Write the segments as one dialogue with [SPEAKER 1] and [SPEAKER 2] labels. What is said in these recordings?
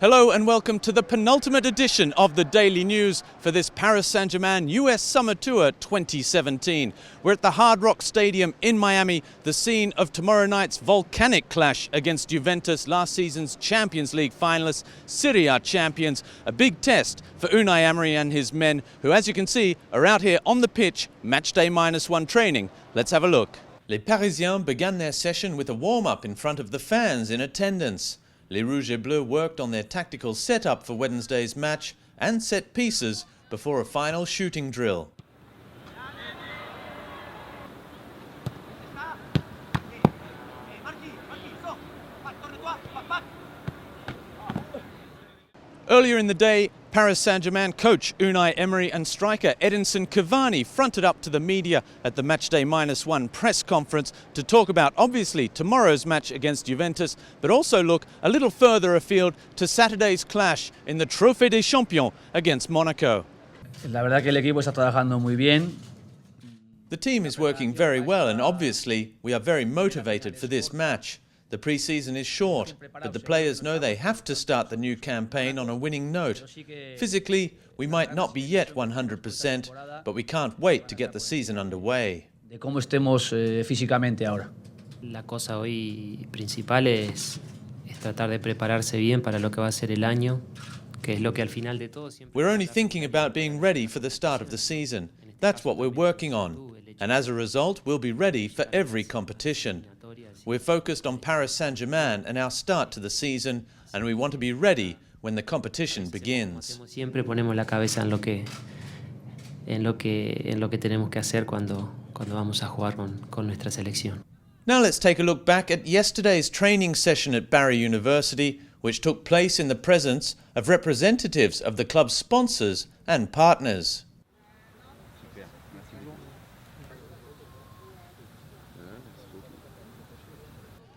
[SPEAKER 1] Hello and welcome to the penultimate edition of the Daily News for this Paris Saint-Germain US Summer Tour 2017. We're at the Hard Rock Stadium in Miami, the scene of tomorrow night's volcanic clash against Juventus, last season's Champions League finalists, Serie A champions. A big test for Unai Emery and his men, who, as you can see, are out here on the pitch, matchday -1 training. Let's have a look. Les Parisiens began their session with a warm-up in front of the fans in attendance. Les Rouges et Bleus worked on their tactical setup for Wednesday's match and set pieces before a final shooting drill. Earlier in the day, Paris Saint-Germain coach Unai Emery and striker Edinson Cavani fronted up to the media at the matchday -1 press conference to talk about, obviously, tomorrow's match against Juventus, but also look a little further afield to Saturday's clash in the Trophée des Champions against Monaco.
[SPEAKER 2] La verdad que el equipo está trabajando muy bien.
[SPEAKER 1] The team is working very well, and obviously we are very motivated for this match. The pre-season is short, but the players know they have to start the new campaign on a winning note. Physically, we might not be yet 100%, but we can't wait to get the season underway.
[SPEAKER 2] De cómo estemos físicamente ahora.
[SPEAKER 3] La cosa hoy principal es tratar de prepararse bien para lo que va a ser el año, que es lo que al final de todo siempre.
[SPEAKER 1] We're only thinking about being ready for the start of the season. That's what we're working on, and as a result, we'll be ready for every competition. We're focused on Paris Saint-Germain and our start to the season, and we want to be ready when the competition begins.
[SPEAKER 3] Siempre ponemos la cabeza en lo que tenemos que hacer cuando vamos a jugar con nuestra selección.
[SPEAKER 1] Now let's take a look back at yesterday's training session at Barry University, which took place in the presence of representatives of the club's sponsors and partners.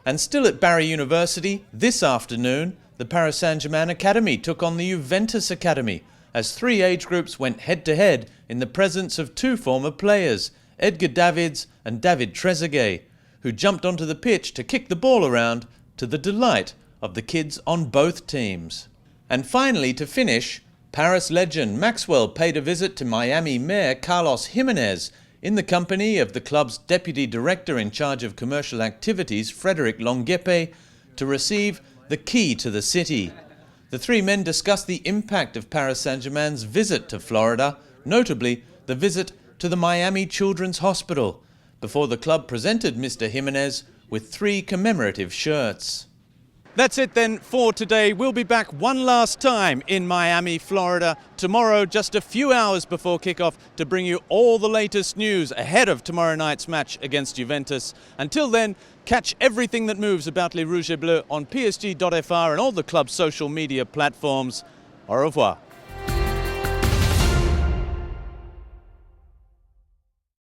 [SPEAKER 1] And still at Barry University, this afternoon, the Paris Saint-Germain Academy took on the Juventus Academy as three age groups went head-to-head in the presence of two former players, Edgar Davids and David Trezeguet, who jumped onto the pitch to kick the ball around to the delight of the kids on both teams. And finally, to finish, Paris legend Maxwell paid a visit to Miami Mayor Carlos Jimenez in the company of the club's deputy director in charge of commercial activities, Frederic Longuepe, to receive the key to the city. The three men discussed the impact of Paris Saint-Germain's visit to Florida, notably the visit to the Miami Children's Hospital, before the club presented Mr. Jimenez with 3 commemorative shirts. That's it then for today. We'll be back one last time in Miami, Florida, tomorrow, just a few hours before kickoff, to bring you all the latest news ahead of tomorrow night's match against Juventus. Until then, catch everything that moves about Les Rouges et Bleus on PSG.fr and all the club's social media platforms. Au revoir.